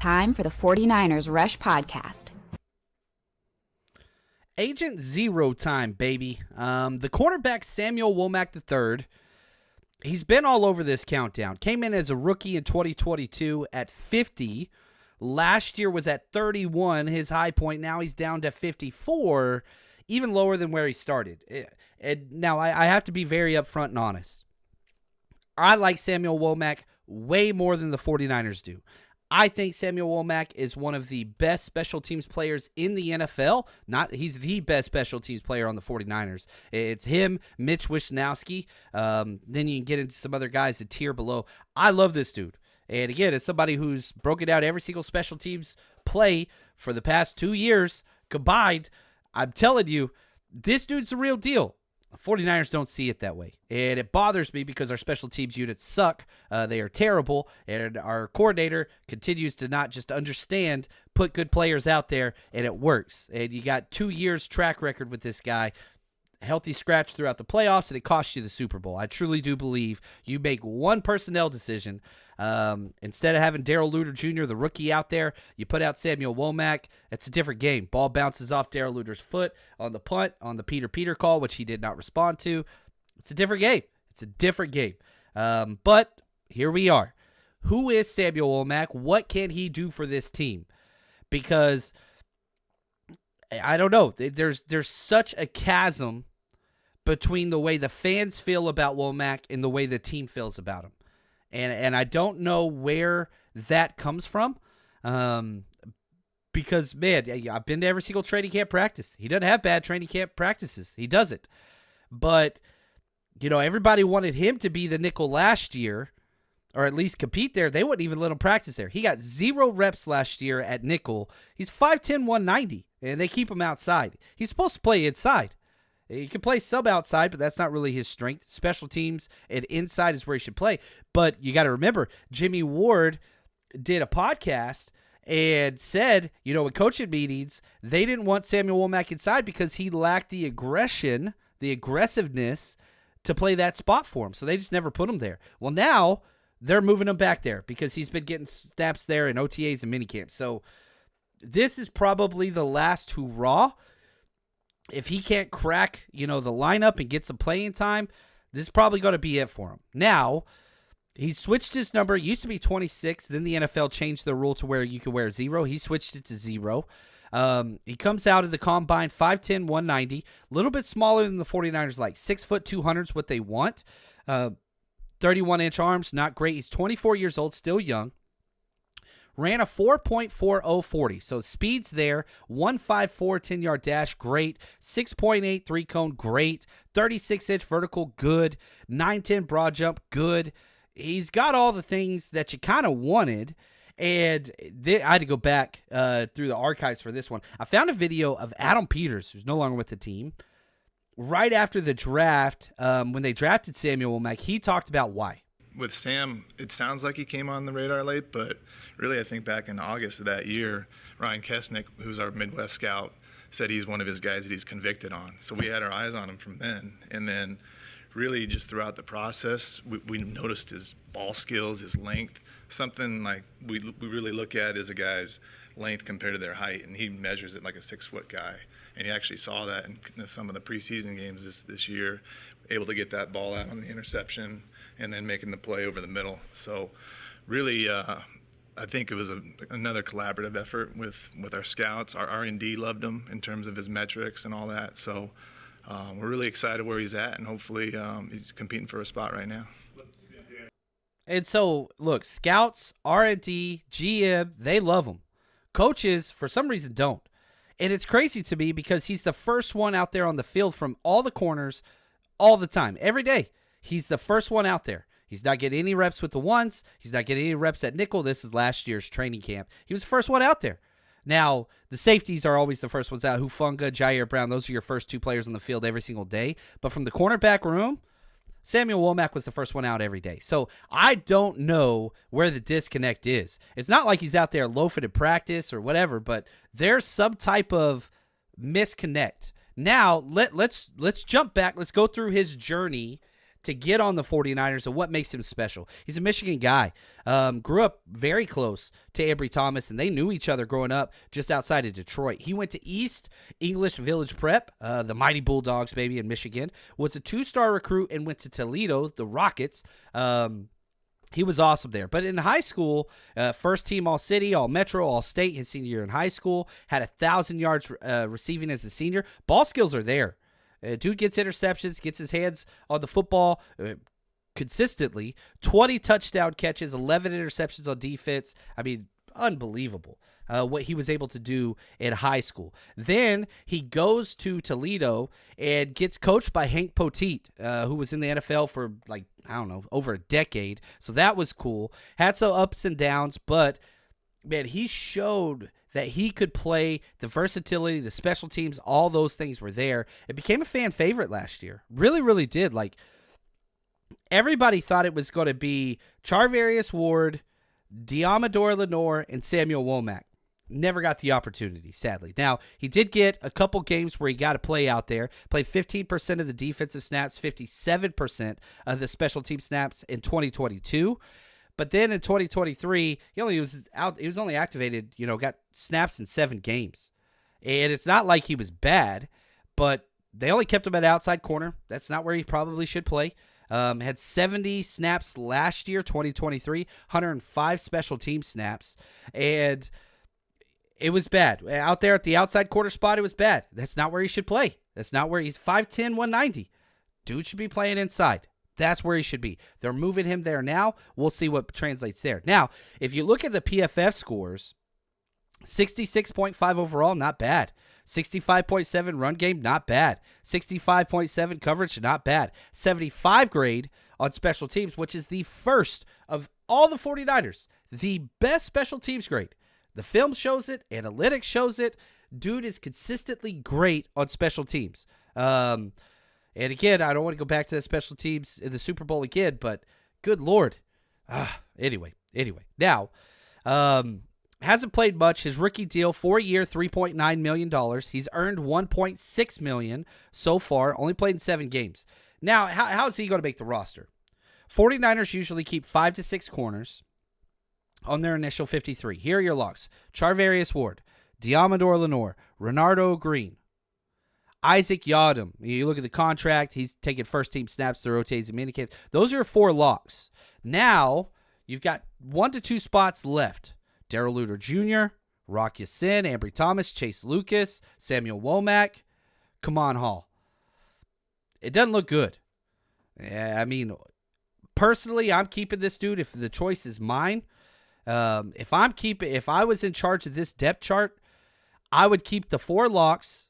Time for the 49ers Rush Podcast. Agent Zero time, baby. The cornerback Samuel Womack III, he's been all over this countdown. Came in as a rookie in 2022 at 50. Last year was at 31, his high point. Now he's down to 54, even lower than where he started. And now I have to be very upfront and honest. I like Samuel Womack way more than the 49ers do. I think Samuel Womack is one of the best special teams players in the NFL. He's the best special teams player on the 49ers. It's him, Mitch Wisnowski. Then you can get into some other guys a tier below. I love this dude. And again, it's somebody who's broken out every single special teams play for the past 2 years combined. I'm telling you, this dude's the real deal. The 49ers don't see it that way. And it bothers me because our special teams units suck. They are terrible. And our coordinator continues to not just understand, put good players out there, and it works. And you got 2 years track record with this guy. Healthy scratch throughout the playoffs, and it cost you the Super Bowl. I truly do believe you make one personnel decision. Instead of having Darrell Luter Jr., the rookie, out there, you put out Samuel Womack. It's a different game. Ball bounces off Darrell Luter's foot on the punt, on the Peter call, which he did not respond to. It's a different game. It's a different game. But here we are. Who is Samuel Womack? What can he do for this team? Because I don't know. There's such a chasm between the way the fans feel about Womack and the way the team feels about him. And I don't know where that comes from. Because, man, I've been to every single training camp practice. He doesn't have bad training camp practices. He doesn't. But, everybody wanted him to be the nickel last year, or at least compete there. They wouldn't even let him practice there. He got 0 reps last year at nickel. He's 5'10", 190, and they keep him outside. He's supposed to play inside. He can play sub outside, but that's not really his strength. Special teams and inside is where he should play. But you got to remember, Jimmy Ward did a podcast and said, in coaching meetings, they didn't want Samuel Womack inside because he lacked the aggression, the aggressiveness to play that spot for him. So they just never put him there. Well, now they're moving him back there because he's been getting snaps there in OTAs and minicamps. So this is probably the last hurrah. If he can't crack, the lineup and get some playing time, this is probably going to be it for him. Now, he switched his number. It used to be 26. Then the NFL changed the rule to where you could wear 0. He switched it to 0. He comes out of the combine 5'10", 190. A little bit smaller than the 49ers like. 6 foot 200 is what they want. 31-inch arms, not great. He's 24 years old, still young. Ran a 4.40 40, so speed's there. 1.54 10-yard dash, great. 6.8 3-cone, great. 36-inch vertical, good. 9.10 broad jump, good. He's got all the things that you kind of wanted, and I had to go back through the archives for this one. I found a video of Adam Peters, who's no longer with the team. Right after the draft, when they drafted Samuel Womack, he talked about why. With Sam, it sounds like he came on the radar late, but really I think back in August of that year, Ryan Kesnick, who's our Midwest scout, said he's one of his guys that he's convicted on. So we had our eyes on him from then. And then really just throughout the process, we noticed his ball skills, his length, something like we really look at as a guy's length compared to their height, and he measures it like a 6-foot guy. And he actually saw that in some of the preseason games this year, able to get that ball out on the interception and then making the play over the middle. So really, I think it was another collaborative effort with our scouts. Our R&D loved him in terms of his metrics and all that. So we're really excited where he's at, and hopefully he's competing for a spot right now. And so, look, scouts, R&D, GM, they love him. Coaches, for some reason, don't. And it's crazy to me because he's the first one out there on the field from all the corners all the time, every day. He's the first one out there. He's not getting any reps with the ones. He's not getting any reps at nickel. This is last year's training camp. He was the first one out there. Now, the safeties are always the first ones out. Hufanga, Jair Brown, those are your first 2 players on the field every single day. But from the cornerback room, Samuel Womack was the first one out every day. So I don't know where the disconnect is. It's not like he's out there loafing in practice or whatever, but there's some type of misconnect. Now, let's jump back. Let's go through his journey to get on the 49ers and what makes him special. He's a Michigan guy. Grew up very close to Ambry Thomas, and they knew each other growing up just outside of Detroit. He went to East English Village Prep, the Mighty Bulldogs, baby, in Michigan. Was a 2-star recruit and went to Toledo, the Rockets. He was awesome there. But in high school, first team All-City, All-Metro, All-State his senior year in high school. Had 1,000 yards receiving as a senior. Ball skills are there. Dude gets interceptions, gets his hands on the football consistently. 20 touchdown catches, 11 interceptions on defense. I mean, unbelievable what he was able to do in high school. Then he goes to Toledo and gets coached by Hank Poteet, who was in the NFL for over a decade. So that was cool. Had some ups and downs, but man, he showed that he could play. The versatility, the special teams, all those things were there. It became a fan favorite last year. Really, really did. Like, everybody thought it was going to be Charvarius Ward, Diamador Lenore, and Samuel Womack. Never got the opportunity, sadly. Now, he did get a couple games where he got to play out there. Played 15% of the defensive snaps, 57% of the special team snaps in 2022. But then in 2023, he was only activated, got snaps in 7 games. And it's not like he was bad, but they only kept him at outside corner. That's not where he probably should play. Had 70 snaps last year, 2023, 105 special team snaps. And it was bad. Out there at the outside quarter spot, it was bad. That's not where he should play. That's not where he's 5'10", 190. Dude should be playing inside. That's where he should be. They're moving him there now. We'll see what translates there. Now, if you look at the PFF scores, 66.5 overall, not bad. 65.7 run game, not bad. 65.7 coverage, not bad. 75 grade on special teams, which is the first of all the 49ers. The best special teams grade. The film shows it. Analytics shows it. Dude is consistently great on special teams. And again, I don't want to go back to the special teams in the Super Bowl again, but good Lord. Anyway. Now, hasn't played much. His rookie deal, 4-year, $3.9 million. He's earned $1.6 million so far, only played in 7 games. Now, how is he going to make the roster? 49ers usually keep 5 to 6 corners on their initial 53. Here are your locks. Charvarius Ward, Diamador Lenore, Renardo Green, Isaac Yadam. You look at the contract, he's taking first-team snaps through OTAs and minicamps. Those are your 4 locks. Now, you've got 1 to 2 spots left. Darrell Luter Jr., Rock Ya-Sin, Ambry Thomas, Chase Lucas, Samuel Womack, Kamon Hall. It doesn't look good. I mean, personally, I'm keeping this dude if the choice is mine. If I was in charge of this depth chart, I would keep the 4 locks,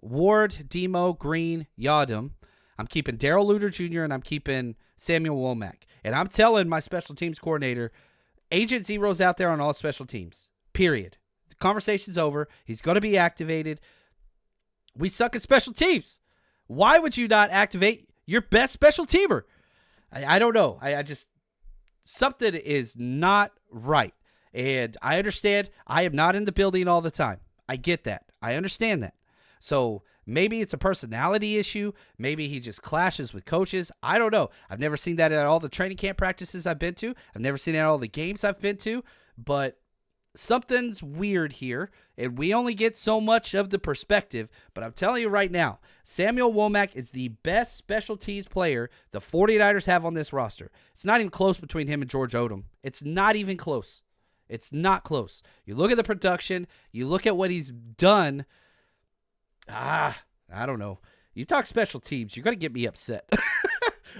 Ward, Demo, Green, Yadam. I'm keeping Darrell Luter Jr. and I'm keeping Samuel Womack. And I'm telling my special teams coordinator, Agent Zero's out there on all special teams, period. The conversation's over. He's going to be activated. We suck at special teams. Why would you not activate your best special teamer? I don't know. I just, something is not right. And I understand I am not in the building all the time. I get that. I understand that. So maybe it's a personality issue. Maybe he just clashes with coaches. I don't know. I've never seen that at all the training camp practices I've been to. I've never seen it at all the games I've been to. But something's weird here, and we only get so much of the perspective. But I'm telling you right now, Samuel Womack is the best special teams player the 49ers have on this roster. It's not even close between him and George Odom. It's not even close. It's not close. You look at the production. You look at what he's done. I don't know. You talk special teams, you're going to get me upset.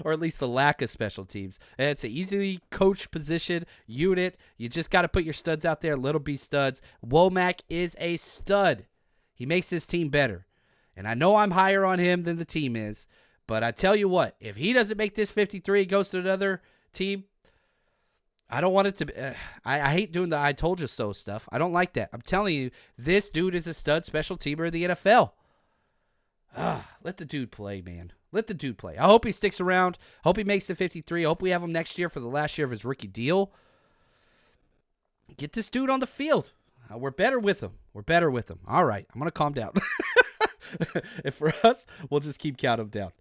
Or at least the lack of special teams. And it's an easily coached position, unit. You just got to put your studs out there, little B studs. Womack is a stud. He makes this team better. And I know I'm higher on him than the team is. But I tell you what, if he doesn't make this 53, he goes to another team, I don't want it to I hate doing the I told you so stuff. I don't like that. I'm telling you, this dude is a stud special teamer in the NFL. Let the dude play, man. Let the dude play. I hope he sticks around. Hope he makes the 53. I hope we have him next year for the last year of his rookie deal. Get this dude on the field. We're better with him. We're better with him. All right. I'm going to calm down. And for us, we'll just keep counting him down.